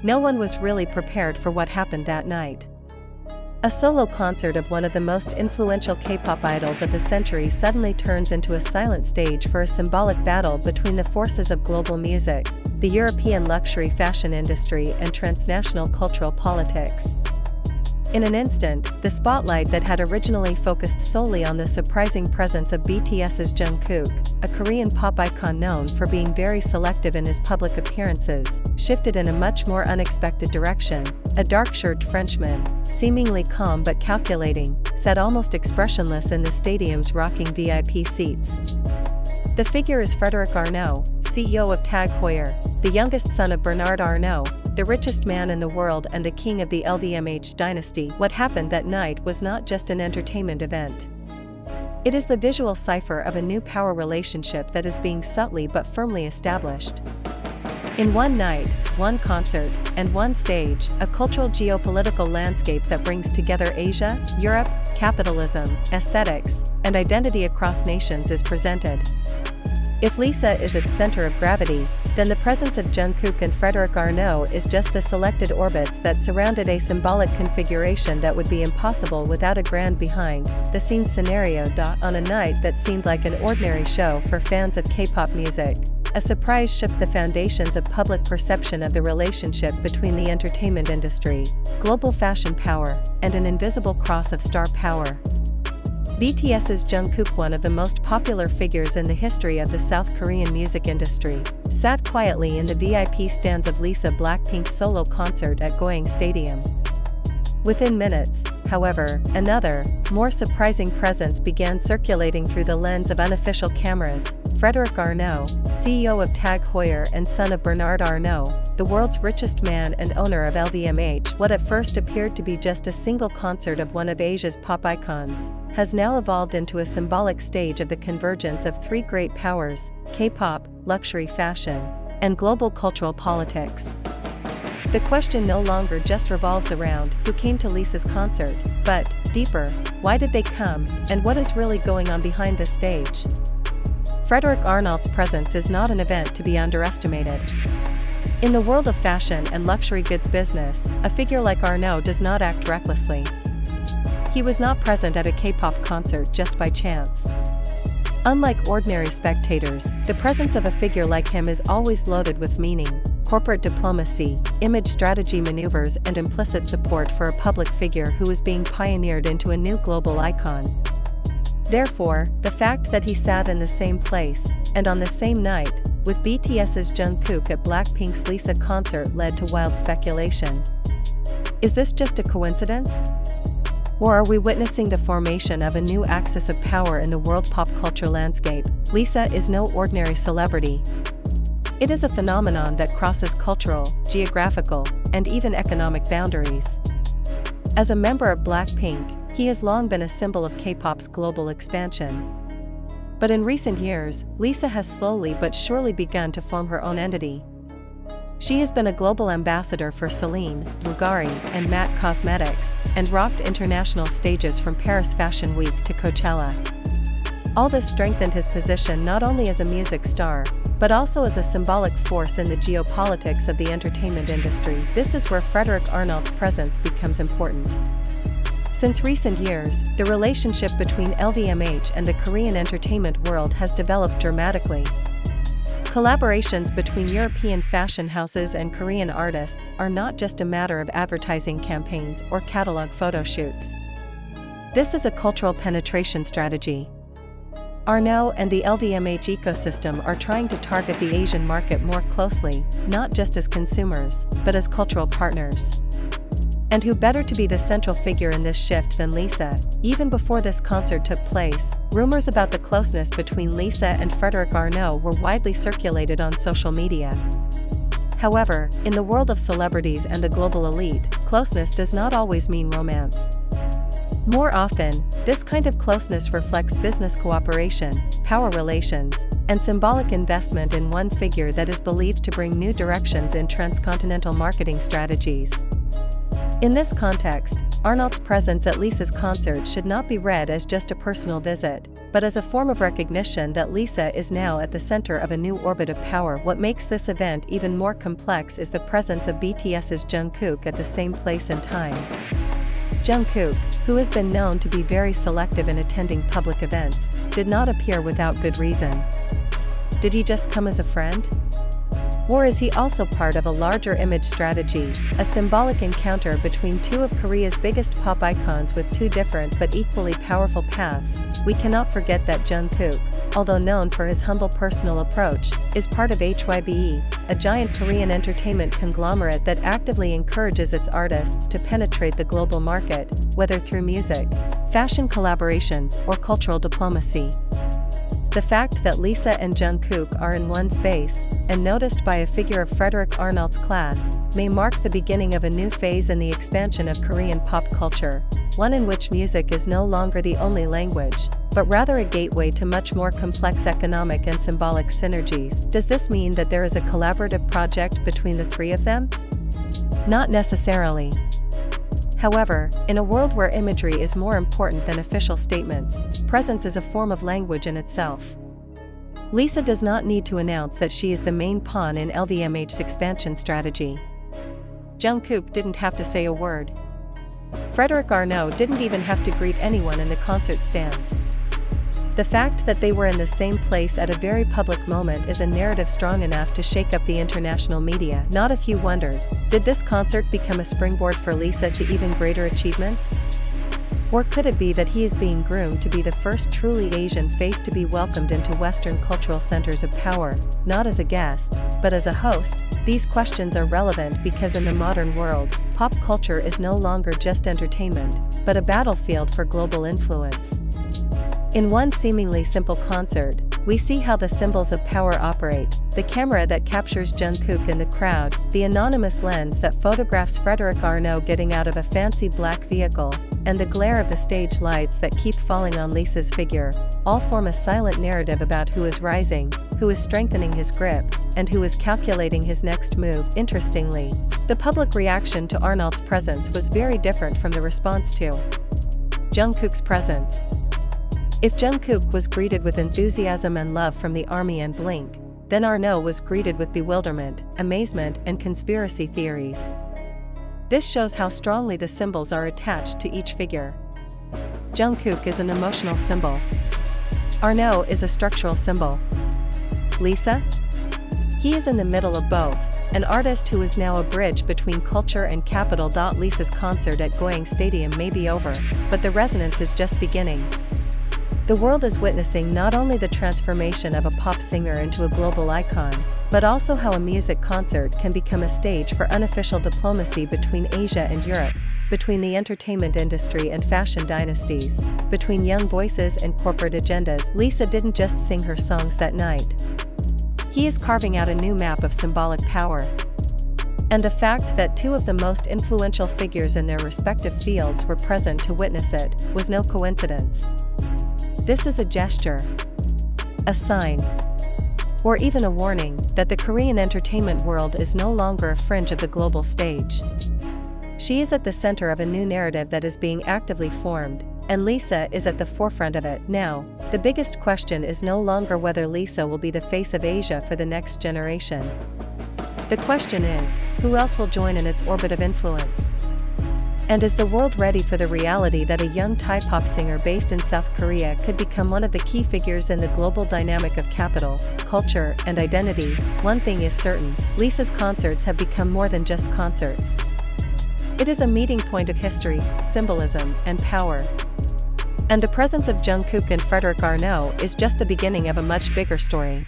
no one was really prepared for what happened that night. A solo concert of one of the most influential K-pop idols of the century suddenly turns into a silent stage for a symbolic battle between the forces of global music, the European luxury fashion industry, and transnational cultural politics. In an instant, the spotlight that had originally focused solely on the surprising presence of BTS's JUNGKOOK, a Korean pop icon known for being very selective in his public appearances, shifted in a much more unexpected direction. A dark-shirted Frenchman, seemingly calm but calculating, sat almost expressionless in the stadium's rocking VIP seats. The figure is FREDERIC ARNAULT, CEO of TAG Heuer, the youngest son of Bernard Arnault, the richest man in the world and the king of the LVMH dynasty. What happened that night was not just an entertainment event. It is the visual cipher of a new power relationship that is being subtly but firmly established. In one night, one concert, and one stage, a cultural geopolitical landscape that brings together Asia, Europe, capitalism, aesthetics, and identity across nations is presented. If Lisa is its center of gravity, then the presence of JUNGKOOK and FREDERIC ARNAULT is just the selected orbits that surrounded a symbolic configuration that would be impossible without a grand behind-the-scenes scenario. On a night that seemed like an ordinary show for fans of K-pop music, a surprise shook the foundations of public perception of the relationship between the entertainment industry, global fashion power, and an invisible cross of star power. BTS's JUNGKOOK, one of the most popular figures in the history of the South Korean music industry, sat quietly in the VIP stands of Lisa Blackpink's solo concert at Goyang Stadium. Within minutes, however, another, more surprising presence began circulating through the lens of unofficial cameras. FREDERIC ARNAULT, CEO of TAG Heuer and son of Bernard Arnault, the world's richest man and owner of LVMH. What at first appeared to be just a single concert of one of Asia's pop icons, has now evolved into a symbolic stage of the convergence of three great powers: K-pop, luxury fashion, and global cultural politics. The question no longer just revolves around who came to Lisa's concert, but, deeper, why did they come, and what is really going on behind the stage? FREDERIC ARNAULT's presence is not an event to be underestimated. In the world of fashion and luxury goods business, a figure like Arnault does not act recklessly. He was not present at a K-pop concert just by chance. Unlike ordinary spectators, the presence of a figure like him is always loaded with meaning: corporate diplomacy, image strategy maneuvers, and implicit support for a public figure who is being pioneered into a new global icon. Therefore, the fact that he sat in the same place, and on the same night, with BTS's JUNGKOOK at Blackpink's Lisa concert led to wild speculation. Is this just a coincidence? Or are we witnessing the formation of a new axis of power in the world pop culture landscape? Lisa is no ordinary celebrity. It is a phenomenon that crosses cultural, geographical, and even economic boundaries. As a member of Blackpink, he has long been a symbol of K-pop's global expansion. But in recent years, Lisa has slowly but surely begun to form her own entity. She has been a global ambassador for Celine, Bulgari, and MAC Cosmetics, and rocked international stages from Paris Fashion Week to Coachella. All this strengthened his position not only as a music star, but also as a symbolic force in the geopolitics of the entertainment industry. This is where FREDERIC ARNAULT's presence becomes important. Since recent years, the relationship between LVMH and the Korean entertainment world has developed dramatically. Collaborations between European fashion houses and Korean artists are not just a matter of advertising campaigns or catalog photo shoots. This is a cultural penetration strategy. Arnault and the LVMH ecosystem are trying to target the Asian market more closely, not just as consumers, but as cultural partners. And who better to be the central figure in this shift than Lisa? Even before this concert took place, rumors about the closeness between Lisa and FREDERIC ARNAULT were widely circulated on social media. However, in the world of celebrities and the global elite, closeness does not always mean romance. More often, this kind of closeness reflects business cooperation, power relations, and symbolic investment in one figure that is believed to bring new directions in transcontinental marketing strategies. In this context, Arnault's presence at Lisa's concert should not be read as just a personal visit, but as a form of recognition that Lisa is now at the center of a new orbit of power. What makes this event even more complex is the presence of BTS's JUNGKOOK at the same place and time. JUNGKOOK, who has been known to be very selective in attending public events, did not appear without good reason. Did he just come as a friend? Or is he also part of a larger image strategy, a symbolic encounter between two of Korea's biggest pop icons with two different but equally powerful paths? We cannot forget that JUNGKOOK, although known for his humble personal approach, is part of HYBE, a giant Korean entertainment conglomerate that actively encourages its artists to penetrate the global market, whether through music, fashion collaborations, or cultural diplomacy. The fact that Lisa and JUNGKOOK are in one space, and noticed by a figure of FREDERIC ARNAULT's class, may mark the beginning of a new phase in the expansion of Korean pop culture, one in which music is no longer the only language, but rather a gateway to much more complex economic and symbolic synergies. Does this mean that there is a collaborative project between the three of them? Not necessarily. However, in a world where imagery is more important than official statements, presence is a form of language in itself. Lisa does not need to announce that she is the main pawn in LVMH's expansion strategy. JUNGKOOK didn't have to say a word. FREDERIC ARNAULT didn't even have to greet anyone in the concert stands. The fact that they were in the same place at a very public moment is a narrative strong enough to shake up the international media. Not a few wondered, did this concert become a springboard for Lisa to even greater achievements? Or could it be that he is being groomed to be the first truly Asian face to be welcomed into Western cultural centers of power, not as a guest, but as a host? These questions are relevant because in the modern world, pop culture is no longer just entertainment, but a battlefield for global influence. In one seemingly simple concert, we see how the symbols of power operate: the camera that captures JUNGKOOK in the crowd, the anonymous lens that photographs FREDERIC ARNAULT getting out of a fancy black vehicle, and the glare of the stage lights that keep falling on Lisa's figure, all form a silent narrative about who is rising, who is strengthening his grip, and who is calculating his next move. Interestingly, the public reaction to Arnault's presence was very different from the response to JUNGKOOK's presence. If JUNGKOOK was greeted with enthusiasm and love from the ARMY and Blink, then Arnault was greeted with bewilderment, amazement, and conspiracy theories. This shows how strongly the symbols are attached to each figure. JUNGKOOK is an emotional symbol. Arnault is a structural symbol. Lisa? He is in the middle of both, an artist who is now a bridge between culture and capital. Lisa's concert at Goyang Stadium may be over, but the resonance is just beginning. The world is witnessing not only the transformation of a pop singer into a global icon, but also how a music concert can become a stage for unofficial diplomacy between Asia and Europe, between the entertainment industry and fashion dynasties, between young voices and corporate agendas. Lisa didn't just sing her songs that night. He is carving out a new map of symbolic power. And the fact that two of the most influential figures in their respective fields were present to witness it was no coincidence. This is a gesture, a sign, or even a warning that the Korean entertainment world is no longer a fringe of the global stage. She is at the center of a new narrative that is being actively formed, and Lisa is at the forefront of it. Now, the biggest question is no longer whether Lisa will be the face of Asia for the next generation. The question is, who else will join in its orbit of influence? And is the world ready for the reality that a young Thai pop singer based in South Korea could become one of the key figures in the global dynamic of capital, culture, and identity? One thing is certain, Lisa's concerts have become more than just concerts. It is a meeting point of history, symbolism, and power. And the presence of JUNGKOOK and FREDERIC ARNAULT is just the beginning of a much bigger story.